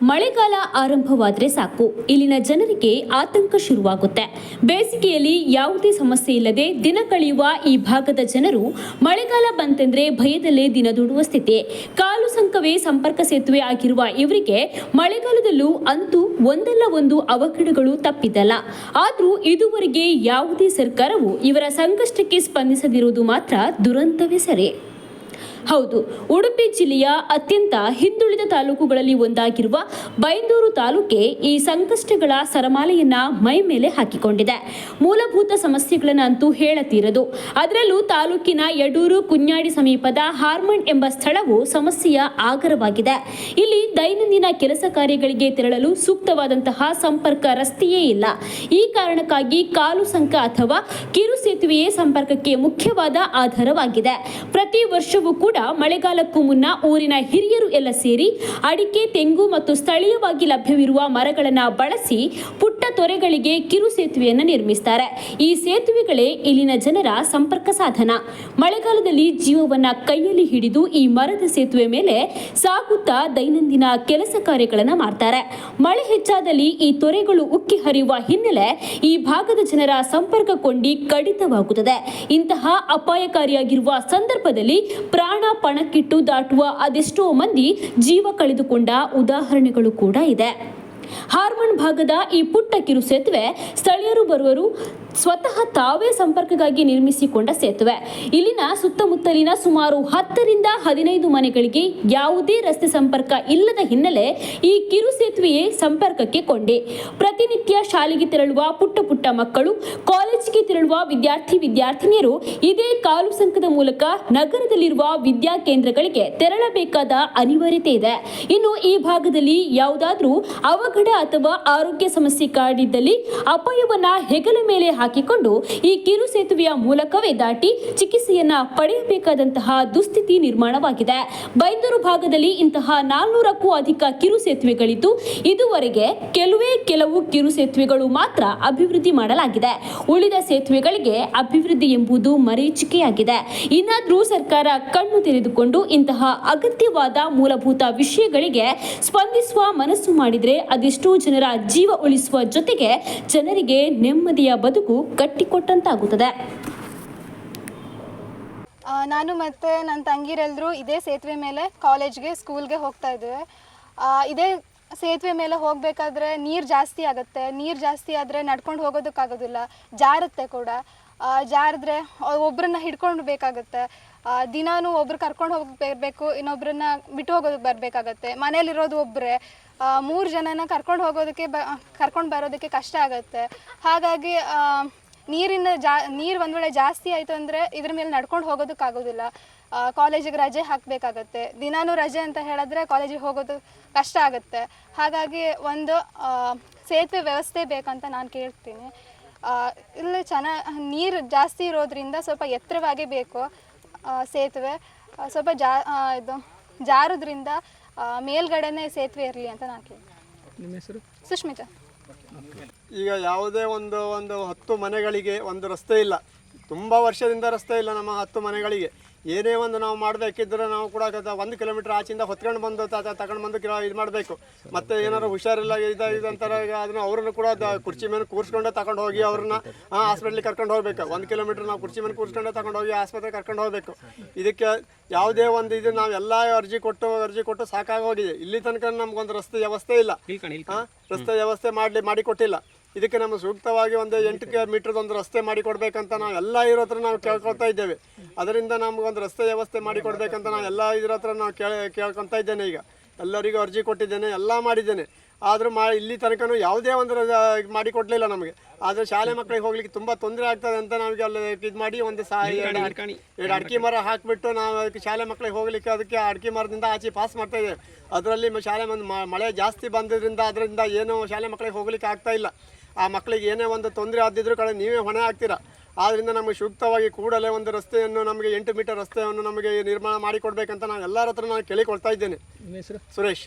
ಮಳೆಗಾಲ ಆರಂಭವಾದರೆ ಸಾಕು ಇಲ್ಲಿನ ಜನರಿಗೆ ಆತಂಕ ಶುರುವಾಗುತ್ತೆ. ಬೇಸಿಗೆಯಲ್ಲಿ ಯಾವುದೇ ಸಮಸ್ಯೆ ಇಲ್ಲದೆ ದಿನ ಕಳೆಯುವ ಈ ಭಾಗದ ಜನರು ಮಳೆಗಾಲ ಬಂತೆಂದ್ರೆ ಭಯದಲ್ಲೇ ದಿನ ದೂಡುವ ಸ್ಥಿತಿ. ಕಾಲು ಸಂಕವೇ ಸಂಪರ್ಕ ಸೇತುವೆ ಆಗಿರುವ ಇವರಿಗೆ ಮಳೆಗಾಲದಲ್ಲೂ ಅಂತೂ ಒಂದಲ್ಲ ಒಂದು ಅವಘಡಗಳು ತಪ್ಪಿದ್ದಲ್ಲ. ಆದರೂ ಇದುವರೆಗೆ ಯಾವುದೇ ಸರ್ಕಾರವು ಇವರ ಸಂಕಷ್ಟಕ್ಕೆ ಸ್ಪಂದಿಸದಿರುವುದು ಮಾತ್ರ ದುರಂತವೇ ಸರಿ. ಹೌದು, ಉಡುಪಿ ಜಿಲ್ಲೆಯ ಅತ್ಯಂತ ಹಿಂದುಳಿದ ತಾಲೂಕುಗಳಲ್ಲಿ ಒಂದಾಗಿರುವ ಬೈಂದೂರು ತಾಲೂಕೆ ಈ ಸಂಕಷ್ಟಗಳ ಸರಮಾಲೆಯನ್ನ ಮೈ ಮೇಲೆ ಹಾಕಿಕೊಂಡಿದೆ. ಮೂಲಭೂತ ಸಮಸ್ಯೆಗಳನ್ನಂತೂ ಹೇಳತೀರದು. ಅದರಲ್ಲೂ ತಾಲೂಕಿನ ಯಡೂರು ಕುഞ്ഞാಡಿ ಸಮೀಪದ ಹಾರ್ಮಂಡ್ ಎಂಬ ಸ್ಥಳವು ಸಮಸ್ಯೆಯ ಆಗರವಾಗಿದೆ. ಇಲ್ಲಿ ದೈನಂದಿನ ಕೆಲಸ ಕಾರ್ಯಗಳಿಗೆ ತೆರಳಲು ಸೂಕ್ತವಾದಂತಹ ಸಂಪರ್ಕ ರಸ್ತೆಯೇ ಇಲ್ಲ. ಈ ಕಾರಣಕ್ಕಾಗಿ ಕಾಲು ಸಂಕ ಅಥವಾ ಕಿರು ಸೇತುವೆಯೇ ಸಂಪರ್ಕಕ್ಕೆ ಮುಖ್ಯವಾದ ಆಧಾರವಾಗಿದೆ. ಪ್ರತಿ ವರ್ಷವೂ ಕೂಡ ಮಳೆಗಾಲಕ್ಕೂ ಮುನ್ನ ಊರಿನ ಹಿರಿಯರು ಎಲ್ಲ ಸೇರಿ ಅಡಿಕೆ, ತೆಂಗು ಮತ್ತು ಸ್ಥಳೀಯವಾಗಿ ಲಭ್ಯವಿರುವ ಮರಗಳನ್ನು ಬಳಸಿ ಪುಟ್ಟ ತೊರೆಗಳಿಗೆ ಕಿರು ಸೇತುವೆಯನ್ನು ನಿರ್ಮಿಸುತ್ತಾರೆ. ಈ ಸೇತುವೆಗಳೇ ಇಲ್ಲಿನ ಜನರ ಸಂಪರ್ಕ ಸಾಧನ. ಮಳೆಗಾಲದಲ್ಲಿ ಜೀವವನ್ನ ಕೈಯಲ್ಲಿ ಹಿಡಿದು ಈ ಮರದ ಸೇತುವೆ ಮೇಲೆ ಸಾಗುತ್ತಾ ದೈನಂದಿನ ಕೆಲಸ ಕಾರ್ಯಗಳನ್ನು ಮಾಡ್ತಾರೆ. ಮಳೆ ಹೆಚ್ಚಾದಲ್ಲಿ ಈ ತೊರೆಗಳು ಉಕ್ಕಿ ಹರಿಯುವ ಹಿನ್ನೆಲೆ ಈ ಭಾಗದ ಜನರ ಸಂಪರ್ಕ ಕೊಂಡಿ ಕಡಿತವಾಗುತ್ತದೆ. ಇಂತಹ ಅಪಾಯಕಾರಿಯಾಗಿರುವ ಸಂದರ್ಭದಲ್ಲಿ ಪ್ರಾಣ ಪಣಕ್ಕಿಟ್ಟು ದಾಟುವ ಅದೆಷ್ಟೋ ಮಂದಿ ಜೀವ ಕಳೆದುಕೊಂಡ ಉದಾಹರಣೆಗಳು ಕೂಡ ಇದೆ. ಹಾರ್ಮಂಡ್ ಭಾಗದ ಈ ಪುಟ್ಟ ಕಿರು ಸೇತುವೆ ಸ್ಥಳೀಯರು ಬರುವರು ಸ್ವತಃ ತಾವೇ ಸಂಪರ್ಕಕ್ಕಾಗಿ ನಿರ್ಮಿಸಿಕೊಂಡ ಸೇತುವೆ. ಇಲ್ಲಿನ ಸುತ್ತಮುತ್ತಲಿನ ಸುಮಾರು 10ರಿಂದ 15 ಮನೆಗಳಿಗೆ ಯಾವುದೇ ರಸ್ತೆ ಸಂಪರ್ಕ ಇಲ್ಲದ ಹಿನ್ನೆಲೆ ಈ ಕಿರು ಸೇತುವೆಯೇ ಸಂಪರ್ಕಕ್ಕೆ ಕೊಂಡಿ. ಪ್ರತಿನಿತ್ಯ ಶಾಲೆಗೆ ತೆರಳುವ ಪುಟ್ಟ ಮಕ್ಕಳು, ಕಾಲೇಜಿಗೆ ತೆರಳುವ ವಿದ್ಯಾರ್ಥಿನಿಯರು ಇದೇ ಕಾಲು ಸಂಕದ ಮೂಲಕ ನಗರದಲ್ಲಿರುವ ವಿದ್ಯಾ ಕೇಂದ್ರಗಳಿಗೆ ತೆರಳಬೇಕಾದ ಅನಿವಾರ್ಯತೆ ಇದೆ. ಇನ್ನು ಈ ಭಾಗದಲ್ಲಿ ಯಾವುದಾದ್ರೂ ಅವಘಡ ಅಥವಾ ಆರೋಗ್ಯ ಸಮಸ್ಯೆ ಕಾಡಿದ್ದಲ್ಲಿ ಅಪಾಯವನ್ನ ಹೆಗಲ ಮೇಲೆ ಹಾಕಿಕೊಂಡು ಈ ಕಿರು ಸೇತುವೆಯ ಮೂಲಕವೇ ದಾಟಿ ಚಿಕಿತ್ಸೆಯನ್ನ ಪಡೆಯಬೇಕಾದಂತಹ ದುಸ್ಥಿತಿ ನಿರ್ಮಾಣವಾಗಿದೆ. ಬೈಂದೂರು ಭಾಗದಲ್ಲಿ ಇಂತಹ 400ಕ್ಕೂ ಅಧಿಕ ಕಿರು ಸೇತುವೆಗಳಿದ್ದು ಇದುವರೆಗೆ ಕೆಲವು ಕಿರು ಸೇತುವೆಗಳು ಮಾತ್ರ ಅಭಿವೃದ್ಧಿ ಮಾಡಲಾಗಿದೆ. ಉಳಿದ ಸೇತುವೆಗಳಿಗೆ ಅಭಿವೃದ್ಧಿ ಎಂಬುದು ಮರೀಚಿಕೆಯಾಗಿದೆ. ಇನ್ನಾದರೂ ಸರ್ಕಾರ ಕಣ್ಣು ತೆರೆದುಕೊಂಡು ಇಂತಹ ಅಗತ್ಯವಾದ ಮೂಲಭೂತ ವಿಷಯಗಳಿಗೆ ಸ್ಪಂದಿಸುವ ಮನಸ್ಸು ಮಾಡಿದರೆ ಅದೆಷ್ಟೋ ಜನರ ಜೀವ ಉಳಿಸುವ ಜೊತೆಗೆ ಜನರಿಗೆ ನೆಮ್ಮದಿಯ ಬದುಕು ಕಟ್ಟಿಕೊಟ್ಟಂತಾಗುತ್ತದೆ. ನಾನು ಮತ್ತು ನನ್ನ ತಂಗಿರೆಲ್ಲರೂ ಇದೇ ಸೇತುವೆ ಮೇಲೆ ಕಾಲೇಜ್ಗೆ, ಸ್ಕೂಲ್ಗೆ ಹೋಗ್ತಾ ಇದ್ದೇವೆ. ಇದೇ ಸೇತುವೆ ಮೇಲೆ ಹೋಗಬೇಕಾದ್ರೆ ನೀರು ಜಾಸ್ತಿ ಆಗುತ್ತೆ. ನೀರು ಜಾಸ್ತಿ ಆದರೆ ನಡ್ಕೊಂಡು ಹೋಗೋದಕ್ಕಾಗೋದಿಲ್ಲ, ಜಾರುತ್ತೆ ಕೂಡ. ಜಾರಿದ್ರೆ ಒಬ್ಬರನ್ನ ಹಿಡ್ಕೊಂಡು ಬೇಕಾಗುತ್ತೆ. ದಿನಾನು ಒಬ್ರು ಕರ್ಕೊಂಡು ಹೋಗಬೇಕು, ಇನ್ನೊಬ್ಬರನ್ನ ಬಿಟ್ಟು ಹೋಗೋದಕ್ಕೆ ಬರಬೇಕಾಗತ್ತೆ. ಮನೇಲಿರೋದು ಒಬ್ಬರೇ, 3 ಜನನ ಕರ್ಕೊಂಡು ಬರೋದಕ್ಕೆ ಕಷ್ಟ ಆಗುತ್ತೆ. ಹಾಗಾಗಿ ನೀರು ಒಂದು ವೇಳೆ ಜಾಸ್ತಿ ಆಯಿತು ಅಂದರೆ ಇದ್ರ ಮೇಲೆ ನಡ್ಕೊಂಡು ಹೋಗೋದಕ್ಕಾಗೋದಿಲ್ಲ. ಕಾಲೇಜಿಗೆ ರಜೆ ಹಾಕಬೇಕಾಗತ್ತೆ. ದಿನಾನೂ ರಜೆ ಅಂತ ಹೇಳಿದ್ರೆ ಕಾಲೇಜಿಗೆ ಹೋಗೋದು ಕಷ್ಟ ಆಗುತ್ತೆ. ಹಾಗಾಗಿ ಒಂದು ಸೇತುವೆ ವ್ಯವಸ್ಥೆ ಬೇಕಂತ ನಾನು ಕೇಳ್ತೀನಿ. ಇಲ್ಲಿ ನೀರು ಜಾಸ್ತಿ ಇರೋದ್ರಿಂದ ಸ್ವಲ್ಪ ಎತ್ತರವಾಗಿ ಬೇಕು ಸೇತುವೆ. ಸ್ವಲ್ಪ ಜಾರೋದ್ರಿಂದ ಮೇಲ್ಗಡೆನೇ ಸೇತುವೆ ಇರಲಿ ಅಂತ ನಾನು ಕೇಳ್ತೀನಿ. ನಿಮ್ಮ ಹೆಸರು? ಸುಷ್ಮಿತಾ. ಈಗ ಯಾವುದೇ ಒಂದು 10 ಮನೆಗಳಿಗೆ ಒಂದು ರಸ್ತೆ ಇಲ್ಲ. ತುಂಬ ವರ್ಷದಿಂದ ರಸ್ತೆ ಇಲ್ಲ ನಮ್ಮ 10 ಮನೆಗಳಿಗೆ. ಏನೇ ಒಂದು ನಾವು ಮಾಡಬೇಕಿದ್ರೆ ನಾವು ಕೂಡ 1 ಕಿಲೋಮೀಟ್ರ್ ಆಚಿಂದ ಹೊತ್ಕೊಂಡು ಬಂದು ತಗೊಂಡು ಬಂದು ಇದು ಮಾಡಬೇಕು. ಮತ್ತು ಏನಾದ್ರು ಹುಷಾರಿಲ್ಲ ಇದಂತಾರೆ ಅದನ್ನು ಅವ್ರನ್ನು ಕೂಡ ಕುರ್ಚಿ ಮೇಲೆ ಕೂರಿಸ್ಕೊಂಡೆ ತಗೊಂಡು ಹೋಗಿ ಅವ್ರನ್ನ ಹಾಸ್ಪಿಟ್ಲಿಗೆ ಕರ್ಕೊಂಡು ಹೋಗ್ಬೇಕು. 1 ಕಿಲೋಮೀಟ್ರ್ ನಾವು ಕುರ್ಚಿ ಮೇಲೆ ಕೂರಿಸ್ಕೊಂಡೆ ತಗೊಂಡು ಹೋಗಿ ಆಸ್ಪತ್ರೆಗೆ ಕರ್ಕೊಂಡು ಹೋಗಬೇಕು. ಇದಕ್ಕೆ ಯಾವುದೇ ಒಂದು ಇದು ನಾವೆಲ್ಲ ಅರ್ಜಿ ಕೊಟ್ಟು ಸಾಕಾಗೋಗಿದೆ. ಇಲ್ಲಿ ತನಕ ನಮ್ಗೊಂದು ರಸ್ತೆ ವ್ಯವಸ್ಥೆ ಇಲ್ಲ. ರಸ್ತೆ ವ್ಯವಸ್ಥೆ ಮಾಡಿಕೊಟ್ಟಿಲ್ಲ. ಇದಕ್ಕೆ ನಮ್ಮ ಸೂಕ್ತವಾಗಿ ಒಂದು 8 ಮೀಟ್ರದ್ದು ಒಂದು ರಸ್ತೆ ಮಾಡಿಕೊಡ್ಬೇಕಂತ ನಾವು ಎಲ್ಲ ಇರೋ ಹತ್ರ ನಾವು ಕೇಳ್ಕೊಳ್ತಾ ಇದ್ದೇವೆ. ಅದರಿಂದ ನಮಗೊಂದು ರಸ್ತೆ ವ್ಯವಸ್ಥೆ ಮಾಡಿಕೊಡ್ಬೇಕಂತ ನಾವು ಎಲ್ಲ ಇದ್ರ ಹತ್ರ ನಾವು ಕೇಳ್ಕೊತಾ ಇದ್ದೇನೆ. ಈಗ ಎಲ್ಲರಿಗೂ ಅರ್ಜಿ ಕೊಟ್ಟಿದ್ದೇನೆ, ಎಲ್ಲ ಮಾಡಿದ್ದೇನೆ. ಆದರೂ ಇಲ್ಲಿ ತನಕ ಯಾವುದೇ ಒಂದು ಮಾಡಿಕೊಡ್ಲಿಲ್ಲ ನಮಗೆ. ಆದರೆ ಶಾಲೆ ಮಕ್ಕಳಿಗೆ ಹೋಗ್ಲಿಕ್ಕೆ ತುಂಬ ತೊಂದರೆ ಆಗ್ತದೆ ಅಂತ ನಮಗೆ ಅಲ್ಲಿ ಇದು ಮಾಡಿ ಒಂದು 2 ಅಡಿಕೆ ಮರ ಹಾಕಿಬಿಟ್ಟು ನಾವು ಅದಕ್ಕೆ ಶಾಲೆ ಮಕ್ಕಳಿಗೆ ಹೋಗ್ಲಿಕ್ಕೆ ಅದಕ್ಕೆ ಅಡಿಕೆ ಮರದಿಂದ ಆಚೆ ಪಾಸ್ ಮಾಡ್ತಾ ಇದ್ದೇವೆ. ಅದರಲ್ಲಿ ಶಾಲೆ ಮಳೆ ಜಾಸ್ತಿ ಬಂದಿದ್ದರಿಂದ ಅದರಿಂದ ಏನೂ ಶಾಲೆ ಮಕ್ಕಳಿಗೆ ಹೋಗ್ಲಿಕ್ಕೆ ಆಗ್ತಾ ಇಲ್ಲ. ಆ ಮಕ್ಕಳಿಗೆ ಏನೇ ಒಂದು ತೊಂದರೆ ಆದಿದ್ರು ಕಡೆ ನೀವೇ ಹೊಣೆ ಆಗ್ತೀರಾ. ಆದ್ದರಿಂದ ನಮಗೆ ಸೂಕ್ತವಾಗಿ ಕೂಡಲೇ ಒಂದು ರಸ್ತೆಯನ್ನು ನಮಗೆ 8 ಮೀಟರ್ ರಸ್ತೆಯನ್ನು ನಮಗೆ ನಿರ್ಮಾಣ ಮಾಡಿಕೊಡ್ಬೇಕಂತ ನಾನು ಎಲ್ಲರ ಹತ್ರ ನಾನು ಕೇಳಿಕೊಳ್ತಾ ಇದ್ದೇನೆ. ನಿಮ್ಮ ಹೆಸರು? ಸುರೇಶ್.